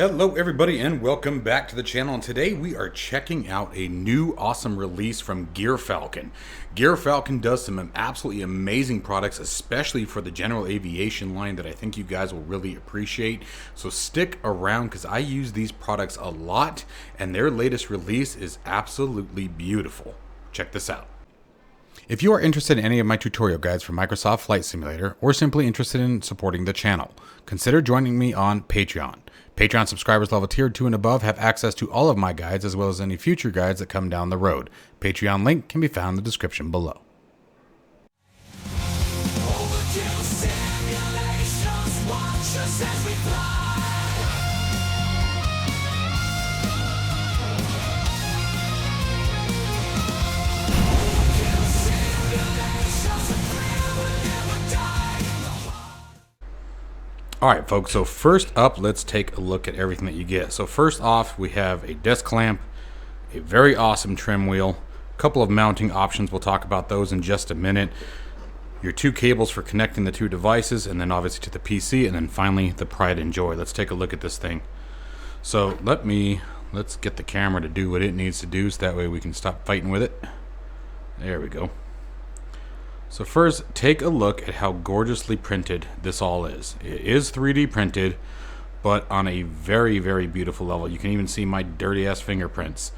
Hello everybody and welcome back to the channel, and today we are checking out a new awesome release from Gear Falcon. Gear Falcon does some absolutely amazing products, especially for the general aviation line, that I think you guys will really appreciate. So stick around because I use these products a lot and their latest release is absolutely beautiful. Check this out. If you are interested in any of my tutorial guides for Microsoft Flight Simulator or simply interested in supporting the channel, consider joining me on Patreon. Patreon subscribers level tier 2 and above have access to all of my guides as well as any future guides that come down the road. Patreon link can be found in the description below. Alright folks, so first up, let's take a look at everything that you get. So first off, we have a desk clamp, a very awesome trim wheel, a couple of mounting options, we'll talk about those in just a minute, your two cables for connecting the two devices, and then obviously to the PC, and then finally the Pride and Joy. Let's take a look at this thing. So let's get the camera to do what it needs to do, so that way we can stop fighting with it. There we go. So first, take a look at how gorgeously printed this all is. It is 3D printed, but on a very, very beautiful level. You can even see my dirty ass fingerprints.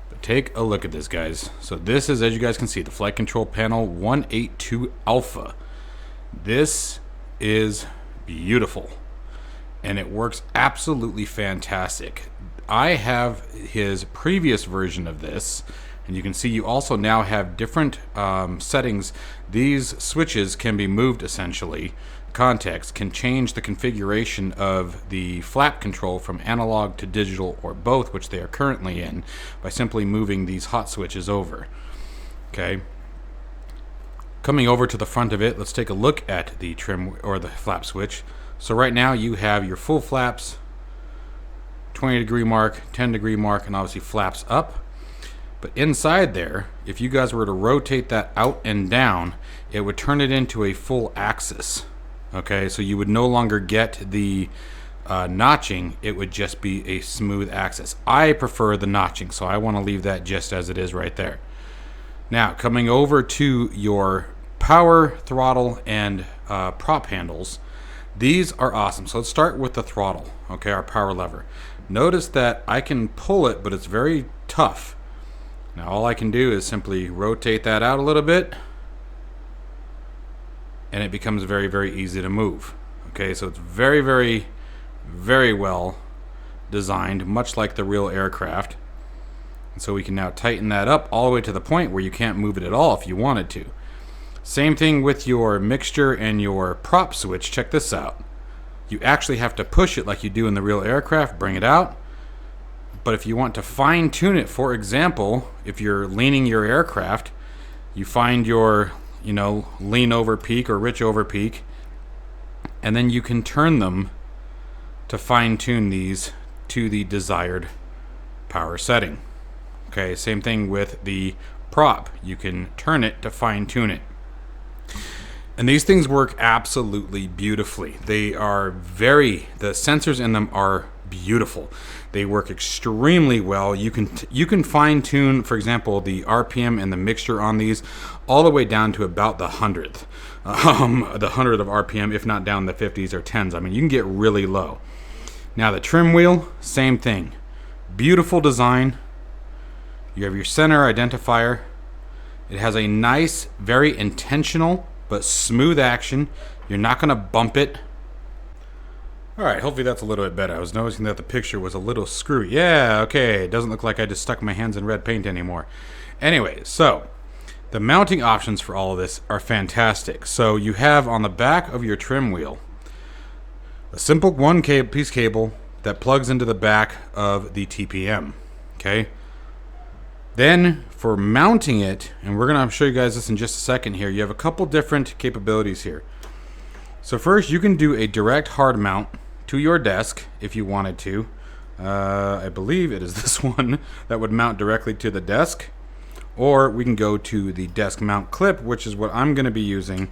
But take a look at this, guys. So this is, as you guys can see, the flight control panel 182 Alpha. This is beautiful, and it works absolutely fantastic. I have his previous version of this, and you can see you also now have different settings. These switches can be moved essentially. Context can change the configuration of the flap control from analog to digital or both, which they are currently in, by simply moving these hot switches over. Okay. Coming over to the front of it, let's take a look at the trim or the flap switch. So right now you have your full flaps, 20-degree mark, 10-degree mark, and obviously flaps up. But inside there, if you guys were to rotate that out and down, it would turn it into a full axis. Okay, so you would no longer get the notching, it would just be a smooth axis. I prefer the notching, so I want to leave that just as it is right there. Now, coming over to your power, throttle, and prop handles, these are awesome. So let's start with the throttle, okay, our power lever. Notice that I can pull it, but it's very tough. Now all I can do is simply rotate that out a little bit, and it becomes very, very easy to move. Okay, so it's very, very, very well designed, much like the real aircraft. And so we can now tighten that up all the way to the point where you can't move it at all if you wanted to. Same thing with your mixture and your prop switch. Check this out. You actually have to push it like you do in the real aircraft, bring it out. But if you want to fine tune it, for example, if you're leaning your aircraft, you find your, lean over peak or rich over peak, and then you can turn them to fine tune these to the desired power setting. Okay, same thing with the prop. You can turn it to fine tune it. And these things work absolutely beautifully. They are the sensors in them are beautiful. They work extremely well. You can fine tune, for example, the RPM and the mixture on these all the way down to about the 100th. The 100th of RPM, if not down the 50s or 10s. I mean, you can get really low. Now the trim wheel, same thing. Beautiful design. You have your center identifier. It has a nice, very intentional but smooth action. You're not going to bump it. Alright, hopefully that's a little bit better. I was noticing that the picture was a little screwy. Yeah, okay, it doesn't look like I just stuck my hands in red paint anymore. Anyway, so the mounting options for all of this are fantastic. So you have on the back of your trim wheel a simple piece cable that plugs into the back of the TPM. Okay. Then for mounting it, and we're going to show you guys this in just a second here, you have a couple different capabilities here. So first, you can do a direct hard mount to your desk if you wanted to. I believe it is this one that would mount directly to the desk. Or we can go to the desk mount clip, which is what I'm going to be using,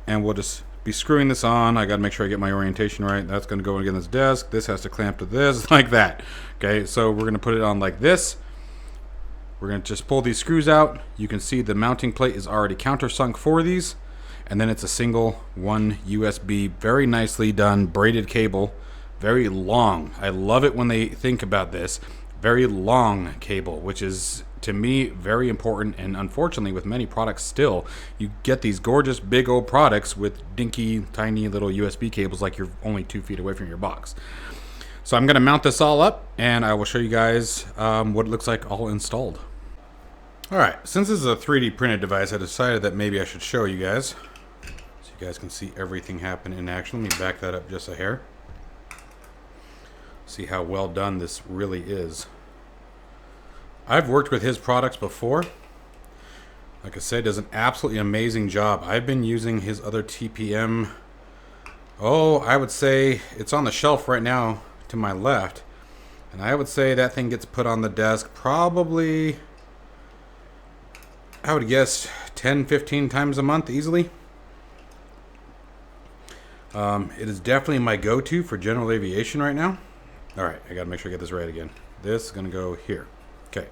and we'll just be screwing this on. I got to make sure I get my orientation right. That's going to go against this desk. This has to clamp to this, like that. Okay, so we're going to put it on like this. We're going to just pull these screws out. You can see the mounting plate is already countersunk for these. And then it's a single one USB, very nicely done braided cable, very long. I love it when they think about this. Very long cable, which is, to me, very important. And unfortunately, with many products still, you get these gorgeous big old products with dinky, tiny little USB cables like you're only 2 feet away from your box. So I'm going to mount this all up, and I will show you guys what it looks like all installed. All right, since this is a 3D printed device, I decided that maybe I should show you guys, so you guys can see everything happen in action. Let me back that up just a hair. See how well done this really is. I've worked with his products before. Like I said, does an absolutely amazing job. I've been using his other TPM. Oh, I would say it's on the shelf right now to my left. And I would say that thing gets put on the desk probably, I would guess 10, 15 times a month easily. It is definitely my go-to for general aviation right now. All right, I gotta make sure I get this right again. This is gonna go here. Okay.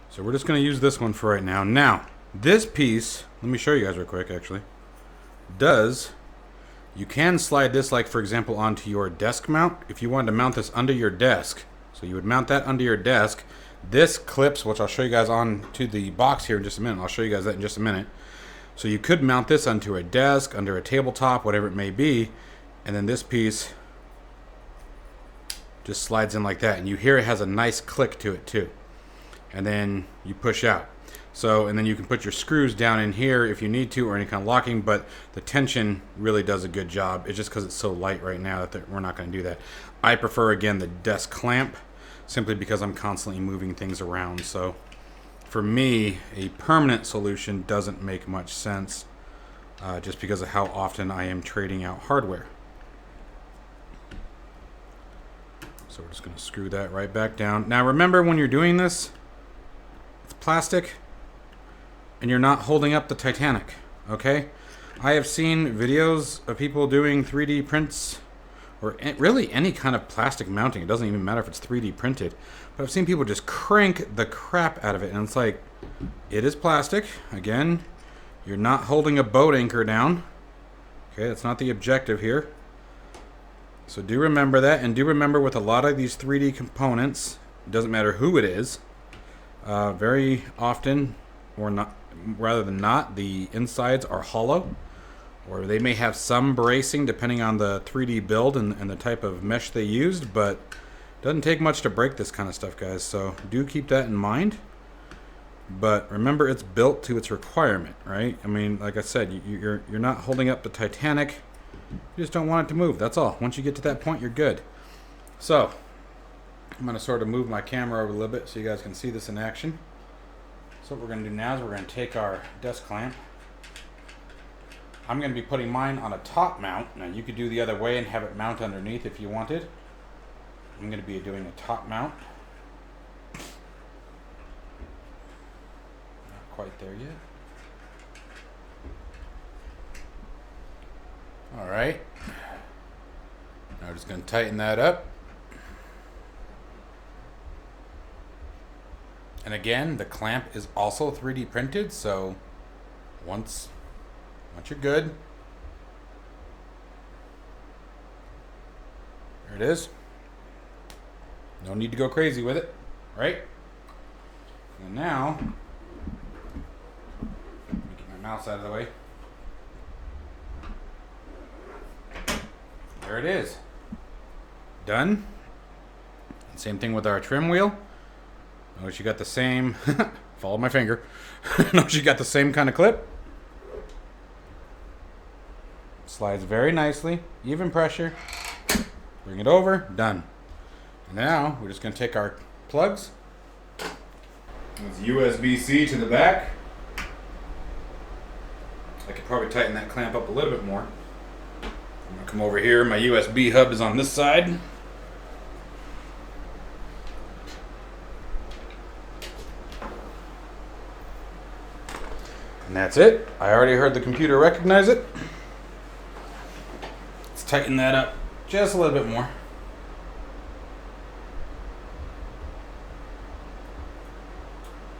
So we're just gonna use this one for right now. Now, this piece, let me show you guys real quick actually, you can slide this, like for example, onto your desk mount. If you wanted to mount this under your desk, so you would mount that under your desk. This clips, which I'll show you guys on to the box here in just a minute. I'll show you guys that in just a minute. So you could mount this onto a desk, under a tabletop, whatever it may be, and then this piece just slides in like that, and you hear it has a nice click to it too. And then you push out. So, and then you can put your screws down in here if you need to, or any kind of locking, but the tension really does a good job. It's just because it's so light right now that we're not going to do that. I prefer, again, the desk clamp, simply because I'm constantly moving things around. So for me, a permanent solution doesn't make much sense, just because of how often I am trading out hardware. So we're just going to screw that right back down. Now remember, when you're doing this, it's plastic and you're not holding up the Titanic, okay? I have seen videos of people doing 3D prints, or really any kind of plastic mounting. It doesn't even matter if it's 3D printed. But I've seen people just crank the crap out of it, and it's like, it is plastic. Again, you're not holding a boat anchor down. Okay, that's not the objective here. So do remember that, and do remember with a lot of these 3D components, it doesn't matter who it is, very often, or not, rather than not, the insides are hollow, or they may have some bracing depending on the 3D build and the type of mesh they used, but it doesn't take much to break this kind of stuff, guys, so do keep that in mind. But remember, it's built to its requirement, right? I mean, like I said, you're not holding up the Titanic. You just don't want it to move, that's all. Once you get to that point, you're good. So I'm going to sort of move my camera over a little bit so you guys can see this in action. So what we're going to do now is we're going to take our desk clamp. I'm going to be putting mine on a top mount. Now you could do the other way and have it mount underneath if you wanted. I'm going to be doing a top mount. Not quite there yet. Alright, now we're just going to tighten that up. And again, the clamp is also 3D printed, so once you're good, there it is. No need to go crazy with it, right? And now, let me get my mouse out of the way. There it is. Done. Same thing with our trim wheel. Notice you got the same, follow my finger. Notice you got the same kind of clip. Slides very nicely, even pressure. Bring it over, done. Now we're just going to take our plugs. It's USB-C to the back. I could probably tighten that clamp up a little bit more. I'm going to come over here. My USB hub is on this side. And that's it. I already heard the computer recognize it. Let's tighten that up just a little bit more.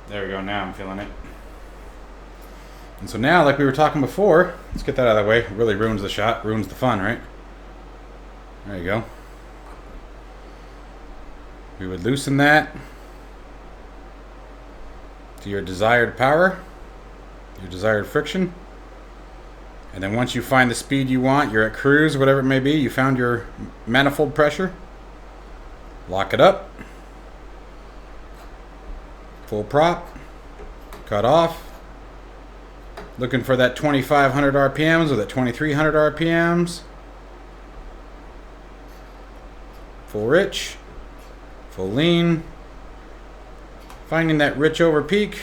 There we go, now I'm feeling it. And so now, like we were talking before, let's get that out of the way. It really ruins the shot, ruins the fun, right? There you go. We would loosen that to your desired power, your desired friction. And then once you find the speed you want, you're at cruise, whatever it may be, you found your manifold pressure, lock it up, full prop, cut off. Looking for that 2500 RPMs or that 2300 RPMs. Full rich, full lean. Finding that rich over peak.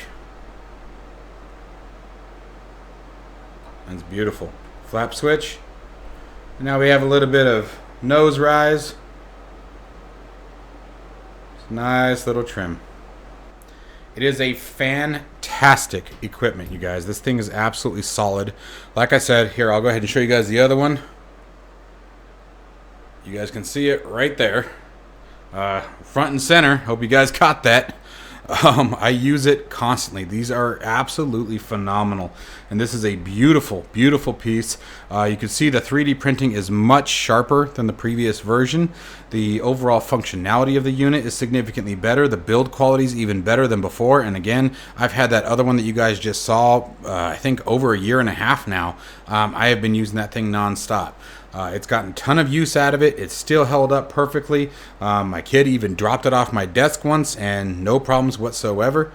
That's beautiful. Flap switch. And now we have a little bit of nose rise. Nice little trim. It is a fantastic equipment, you guys. This thing is absolutely solid. Like I said, here, I'll go ahead and show you guys the other one. You guys can see it right there. Front and center. Hope you guys caught that. I use it constantly. These are absolutely phenomenal. And this is a beautiful, beautiful piece. You can see the 3D printing is much sharper than the previous version. The overall functionality of the unit is significantly better. The build quality is even better than before. And again, I've had that other one that you guys just saw, I think over a year and a half now. I have been using that thing non-stop. It's gotten a ton of use out of it. It's still held up perfectly. My kid even dropped it off my desk once and no problems whatsoever.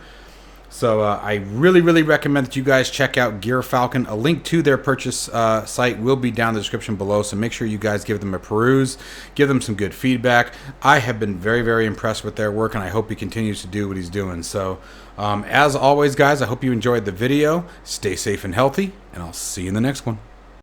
So I really, really recommend that you guys check out Gear Falcon. A link to their purchase site will be down in the description below, so make sure you guys give them a peruse, give them some good feedback. I have been very, very impressed with their work, and I hope he continues to do what he's doing. So as always, guys, I hope you enjoyed the video. Stay safe and healthy, and I'll see you in the next one.